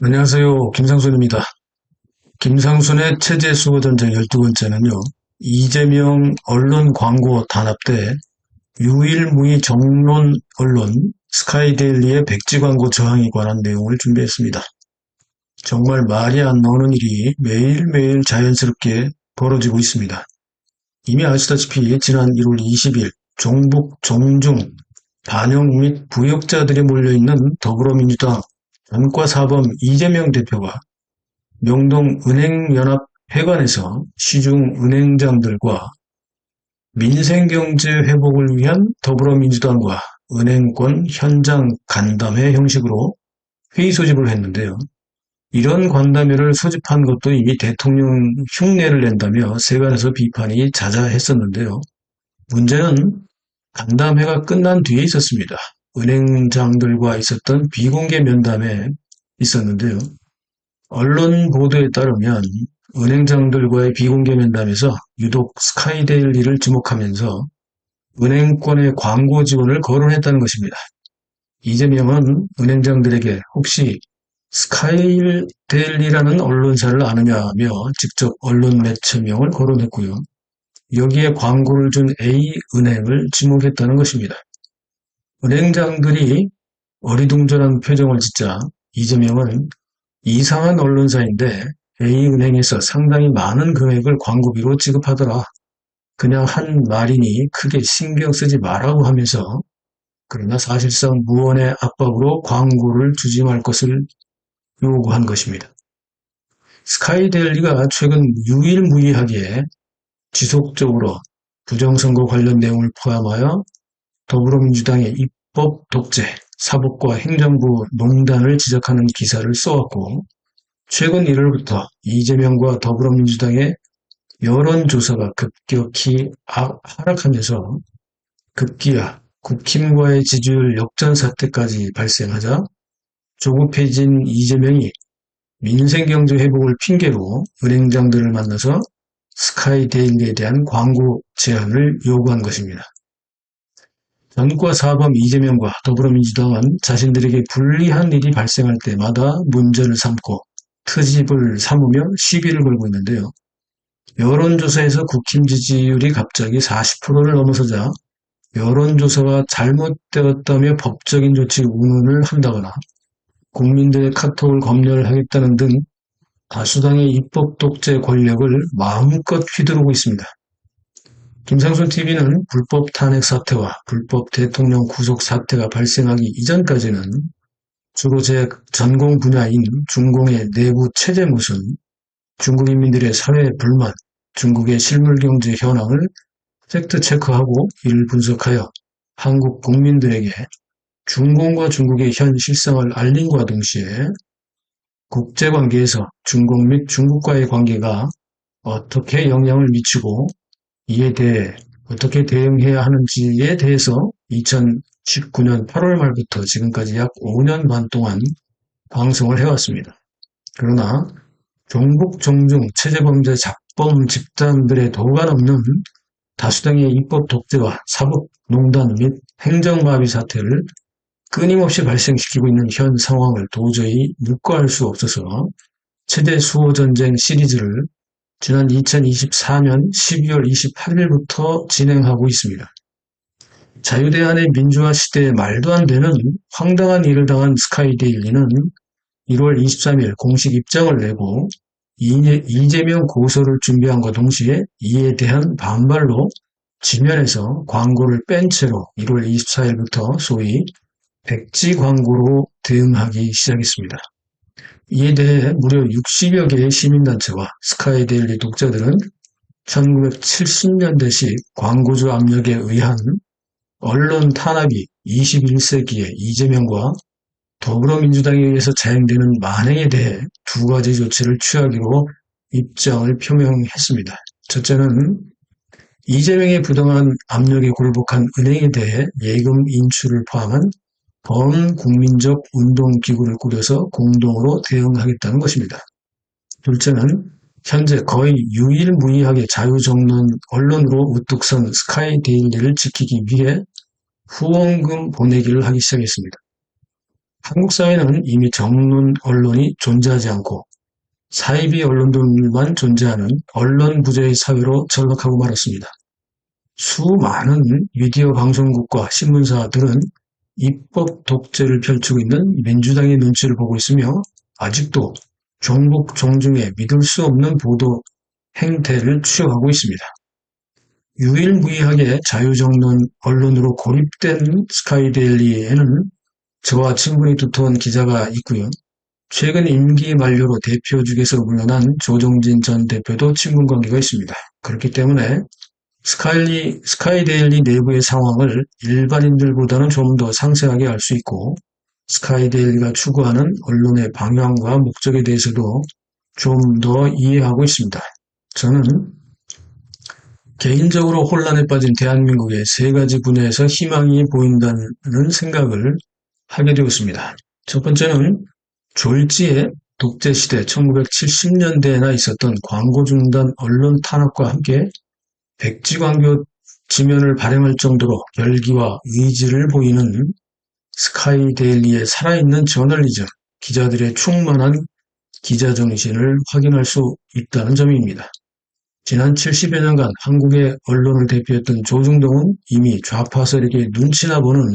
안녕하세요. 김상순입니다. 김상순의 체제 수호 전쟁 12번째는요. 이재명 언론 광고 단합 때 유일무이 정론 언론 스카이데일리의 백지 광고 저항에 관한 내용을 준비했습니다. 정말 말이 안 나오는 일이 매일매일 자연스럽게 벌어지고 있습니다. 이미 아시다시피 지난 1월 20일 종북, 종중, 반영 및 부역자들이 몰려있는 더불어민주당 전과사범 이재명 대표가 명동 은행연합회관에서 시중 은행장들과 민생경제 회복을 위한 더불어민주당과 은행권 현장 간담회 형식으로 회의 소집을 했는데요. 이런 간담회를 소집한 것도 이미 대통령 흉내를 낸다며 세간에서 비판이 자자했었는데요. 문제는 간담회가 끝난 뒤에 있었습니다. 은행장들과 있었던 비공개 면담에 있었는데요. 언론 보도에 따르면 은행장들과의 비공개 면담에서 유독 스카이데일리를 지목하면서 은행권의 광고 지원을 거론했다는 것입니다. 이재명은 은행장들에게 혹시 스카이데일리라는 언론사를 아느냐며 직접 언론 매체명을 거론했고요. 여기에 광고를 준 A은행을 지목했다는 것입니다. 은행장들이 어리둥절한 표정을 짓자 이재명은 이상한 언론사인데 A은행에서 상당히 많은 금액을 광고비로 지급하더라. 그냥 한 말이니 크게 신경 쓰지 말라고 하면서 그러나 사실상 무언의 압박으로 광고를 주지 말 것을 요구한 것입니다. 스카이데일리가 최근 유일무이하게 지속적으로 부정선거 관련 내용을 포함하여 더불어민주당의 입법 독재, 사법과 행정부 농단을 지적하는 기사를 써왔고 최근 1월부터 이재명과 더불어민주당의 여론조사가 급격히 하락하면서 급기야 국힘과의 지지율 역전 사태까지 발생하자 조급해진 이재명이 민생경제 회복을 핑계로 은행장들을 만나서 스카이데일리에 대한 광고 제한을 요구한 것입니다. 전과 사범 이재명과 더불어민주당은 자신들에게 불리한 일이 발생할 때마다 문제를 삼고 트집을 삼으며 시비를 걸고 있는데요. 여론조사에서 국힘 지지율이 갑자기 40%를 넘어서자 여론조사가 잘못되었다며 법적인 조치 운운을 한다거나 국민들의 카톡을 검열하겠다는 등 다수당의 입법 독재 권력을 마음껏 휘두르고 있습니다. 김상순 TV는 불법 탄핵 사태와 불법 대통령 구속 사태가 발생하기 이전까지는 주로 제 전공 분야인 중공의 내부 체제 모순, 중국 인민들의 사회 불만, 중국의 실물 경제 현황을 팩트 체크하고 이를 분석하여 한국 국민들에게 중공과 중국의 현 실상을 알림과 동시에 국제관계에서 중국 및 중국과의 관계가 어떻게 영향을 미치고 이에 대해 어떻게 대응해야 하는지에 대해서 2019년 8월 말부터 지금까지 약 5년 반 동안 방송을 해왔습니다. 그러나 종북, 종중, 체제범죄, 잡범 집단들의 도가 넘는 다수당의 입법 독재와 사법 농단 및 행정마비 사태를 끊임없이 발생시키고 있는 현 상황을 도저히 묵과할 수 없어서 체제 수호 전쟁 시리즈를 지난 2024년 12월 28일부터 진행하고 있습니다. 자유대한의 민주화 시대에 말도 안 되는 황당한 일을 당한 스카이데일리는 1월 23일 공식 입장을 내고 이재명 고소를 준비함과 동시에 이에 대한 반발로 지면에서 광고를 뺀 채로 1월 24일부터 소위 백지 광고로 대응하기 시작했습니다. 이에 대해 무려 60여 개의 시민단체와 스카이데일리 독자들은 1970년대식 광고주 압력에 의한 언론 탄압이 21세기의 이재명과 더불어민주당에 의해서 자행되는 만행에 대해 두 가지 조치를 취하기로 입장을 표명했습니다. 첫째는 이재명의 부당한 압력에 굴복한 은행에 대해 예금 인출을 포함한 범국민적 운동기구를 꾸려서 공동으로 대응하겠다는 것입니다. 둘째는 현재 거의 유일무이하게 자유정론 언론으로 우뚝 선 스카이데일리를 지키기 위해 후원금 보내기를 하기 시작했습니다. 한국 사회는 이미 정론 언론이 존재하지 않고 사이비 언론들만 존재하는 언론 부재의 사회로 전락하고 말았습니다. 수많은 미디어 방송국과 신문사들은 입법 독재를 펼치고 있는 민주당의 눈치를 보고 있으며 아직도 종북 종중에 믿을 수 없는 보도 행태를 취하고 있습니다. 유일무이하게 자유정론 언론으로 고립된 스카이데일리에는 저와 친분이 두터운 기자가 있고요. 최근 임기 만료로 대표직에서 물러난 조정진 전 대표도 친분 관계가 있습니다. 그렇기 때문에 스카이데일리 내부의 상황을 일반인들보다는 좀 더 상세하게 알 수 있고 스카이데일리가 추구하는 언론의 방향과 목적에 대해서도 좀 더 이해하고 있습니다. 저는 개인적으로 혼란에 빠진 대한민국의 세 가지 분야에서 희망이 보인다는 생각을 하게 되었습니다. 첫 번째는 졸지의 독재시대 1970년대에나 있었던 광고 중단 언론 탄압과 함께 백지광교 지면을 발행할 정도로 열기와 의지를 보이는 스카이데일리의 살아있는 저널리즘, 기자들의 충만한 기자정신을 확인할 수 있다는 점입니다. 지난 70여 년간 한국의 언론을 대표했던 조중동은 이미 좌파 세력의 눈치나 보는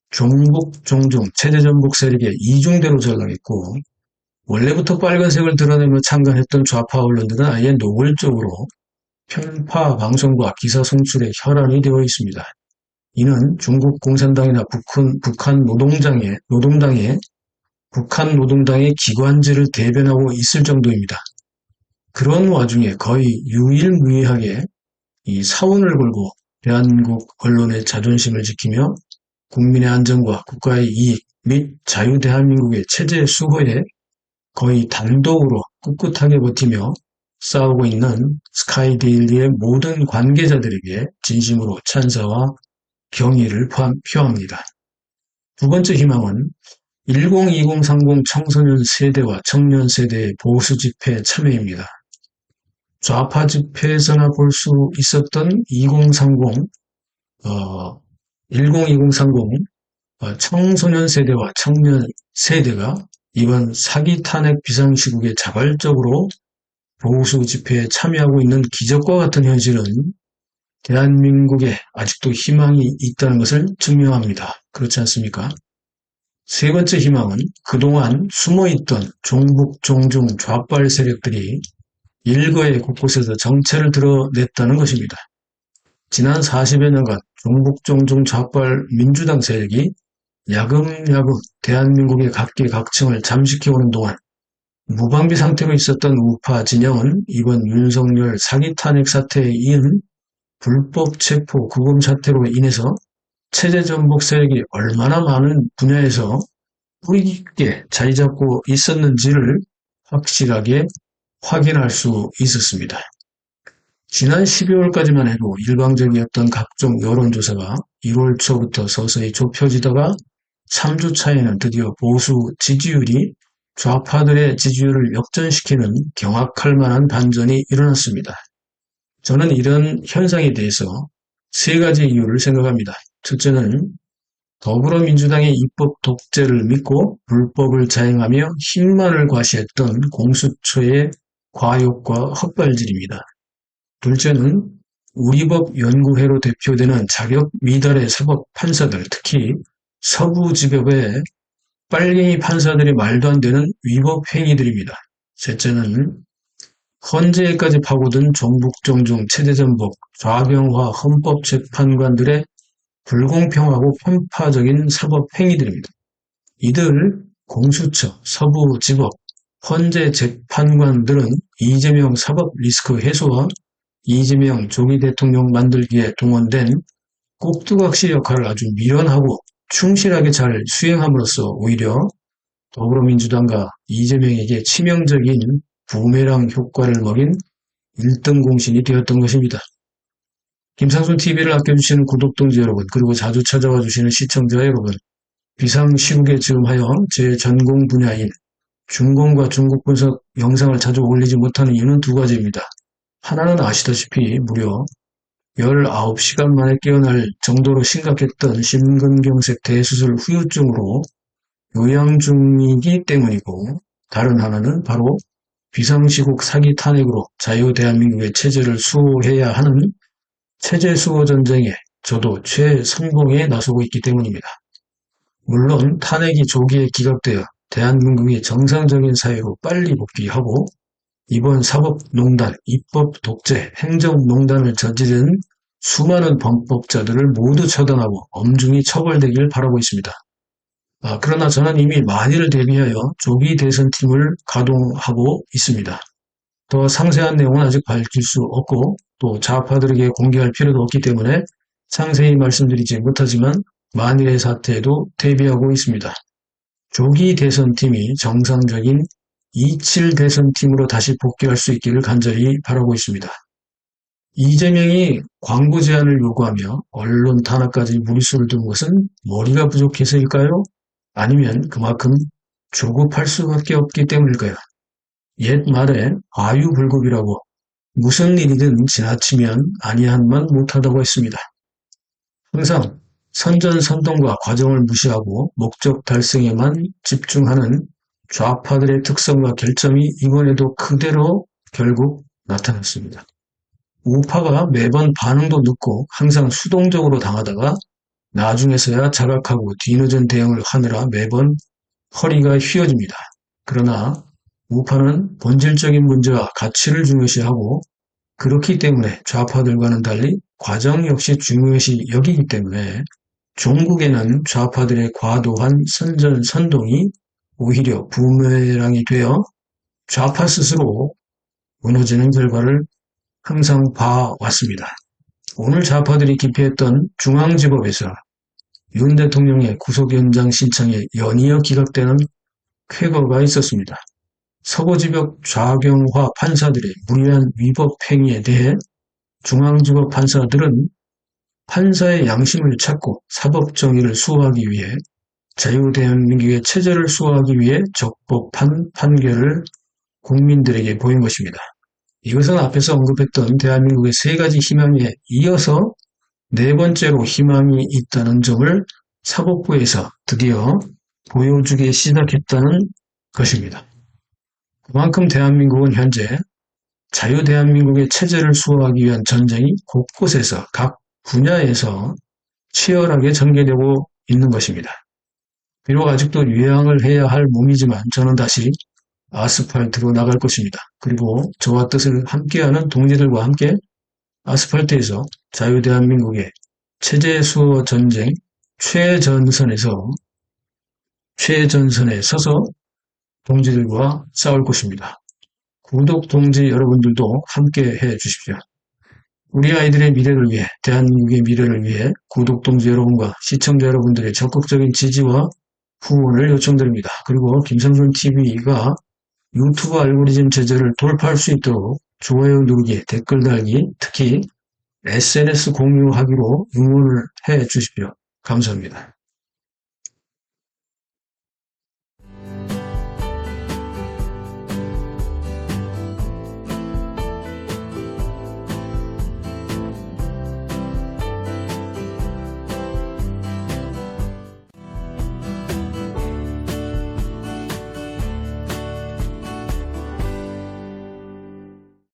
종북, 종중, 체제전복 세력의 이중대로 전락했고 원래부터 빨간색을 드러내며 창간했던 좌파 언론들은 아예 노골적으로 편파 방송과 기사 송출에 혈안이 되어 있습니다. 이는 중국 공산당이나 북한 노동당의 기관지를 대변하고 있을 정도입니다. 그런 와중에 거의 유일무이하게 이 사원을 걸고 대한민국 언론의 자존심을 지키며 국민의 안전과 국가의 이익 및 자유 대한민국의 체제 수호에 거의 단독으로 꿋꿋하게 버티며 싸우고 있는 스카이데일리의 모든 관계자들에게 진심으로 찬사와 경의를 표합니다. 두 번째 희망은 102030 청소년 세대와 청년 세대의 보수 집회 참여입니다. 좌파 집회에서나 볼 수 있었던 102030 청소년 세대와 청년 세대가 이번 사기 탄핵 비상시국에 자발적으로 보수 집회에 참여하고 있는 기적과 같은 현실은 대한민국에 아직도 희망이 있다는 것을 증명합니다. 그렇지 않습니까? 세 번째 희망은 그동안 숨어있던 종북, 종중, 좌빨 세력들이 일거에 곳곳에서 정체를 드러냈다는 것입니다. 지난 40여 년간 종북, 종중, 좌빨 민주당 세력이 야금야금 대한민국의 각계각층을 잠식해오는 동안 무방비 상태로 있었던 우파 진영은 이번 윤석열 사기 탄핵 사태에 이은 불법 체포 구금 사태로 인해서 체제 전복 세력이 얼마나 많은 분야에서 뿌리 깊게 자리 잡고 있었는지를 확실하게 확인할 수 있었습니다. 지난 12월까지만 해도 일방적이었던 각종 여론조사가 1월 초부터 서서히 좁혀지다가 3주 차에는 드디어 보수 지지율이 좌파들의 지지율을 역전시키는 경악할 만한 반전이 일어났습니다. 저는 이런 현상에 대해서 세 가지 이유를 생각합니다. 첫째는 더불어민주당의 입법 독재를 믿고 불법을 자행하며 힘만을 과시했던 공수처의 과욕과 헛발질입니다. 둘째는 우리법연구회로 대표되는 자격 미달의 사법 판사들, 특히 서부지법의 빨갱이 판사들의 말도 안 되는 위법 행위들입니다. 셋째는 헌재까지 파고든 종북종중 체제전복 좌병화 헌법재판관들의 불공평하고 편파적인 사법 행위들입니다. 이들 공수처, 서부지법, 헌재 재판관들은 이재명 사법 리스크 해소와 이재명 조기 대통령 만들기에 동원된 꼭두각시 역할을 아주 미련하고 충실하게 잘 수행함으로써 오히려 더불어민주당과 이재명에게 치명적인 부메랑 효과를 먹인 1등 공신이 되었던 것입니다. 김상순 TV를 아껴주시는 구독동지 여러분, 그리고 자주 찾아와 주시는 시청자 여러분, 비상시국에 즈음하여 제 전공 분야인 중공과 중국 분석 영상을 자주 올리지 못하는 이유는 두 가지입니다. 하나는 아시다시피 무려 19시간 만에 깨어날 정도로 심각했던 심근경색 대수술 후유증으로 요양 중이기 때문이고, 다른 하나는 바로 비상시국 사기 탄핵으로 자유 대한민국의 체제를 수호해야 하는 체제 수호 전쟁에 저도 최선봉에 나서고 있기 때문입니다. 물론 탄핵이 조기에 기각되어 대한민국이 정상적인 사회로 빨리 복귀하고 이번 사법농단, 입법 독재, 행정농단을 저지른 수많은 범법자들을 모두 처단하고 엄중히 처벌되길 바라고 있습니다. 그러나 저는 이미 만일을 대비하여 조기 대선팀을 가동하고 있습니다. 더 상세한 내용은 아직 밝힐 수 없고 또 좌파들에게 공개할 필요도 없기 때문에 상세히 말씀드리지 못하지만 만일의 사태에도 대비하고 있습니다. 조기 대선팀이 정상적인 27 대선팀으로 다시 복귀할 수 있기를 간절히 바라고 있습니다. 이재명이 광고 제한을 요구하며 언론 탄압까지 무리수를 둔 것은 머리가 부족해서일까요? 아니면 그만큼 조급할 수밖에 없기 때문일까요? 옛 말에 과유불급이라고 무슨 일이든 지나치면 아니한만 못하다고 했습니다. 항상 선전선동과 과정을 무시하고 목적 달성에만 집중하는 좌파들의 특성과 결점이 이번에도 그대로 결국 나타났습니다. 우파가 매번 반응도 늦고 항상 수동적으로 당하다가 나중에서야 자각하고 뒤늦은 대응을 하느라 매번 허리가 휘어집니다. 그러나 우파는 본질적인 문제와 가치를 중요시하고 그렇기 때문에 좌파들과는 달리 과정 역시 중요시 여기기 때문에 종국에는 좌파들의 과도한 선전선동이 오히려 부메랑이 되어 좌파 스스로 무너지는 결과를 항상 봐왔습니다. 오늘 좌파들이 기피했던 중앙지법에서 윤 대통령의 구속연장 신청에 연이어 기각되는 쾌거가 있었습니다. 서거지법 좌경화 판사들의 무리한 위법 행위에 대해 중앙지법 판사들은 판사의 양심을 찾고 사법정의를 수호하기 위해 자유대한민국의 체제를 수호하기 위해 적법한 판결을 국민들에게 보인 것입니다. 이것은 앞에서 언급했던 대한민국의 세 가지 희망에 이어서 네 번째로 희망이 있다는 점을 사법부에서 드디어 보여주기 시작했다는 것입니다. 그만큼 대한민국은 현재 자유대한민국의 체제를 수호하기 위한 전쟁이 곳곳에서 각 분야에서 치열하게 전개되고 있는 것입니다. 비록 아직도 유양을 해야 할 몸이지만 저는 다시 아스팔트로 나갈 것입니다. 그리고 저와 뜻을 함께하는 동지들과 함께 아스팔트에서 자유대한민국의 체제 수호 전쟁 최전선에 서서 동지들과 싸울 것입니다. 구독 동지 여러분들도 함께 해 주십시오. 우리 아이들의 미래를 위해, 대한민국의 미래를 위해 구독 동지 여러분과 시청자 여러분들의 적극적인 지지와 후원을 요청드립니다. 그리고 김성준TV가 유튜브 알고리즘 제재를 돌파할 수 있도록 좋아요 누르기, 댓글 달기, 특히 SNS 공유하기로 응원을 해 주십시오. 감사합니다.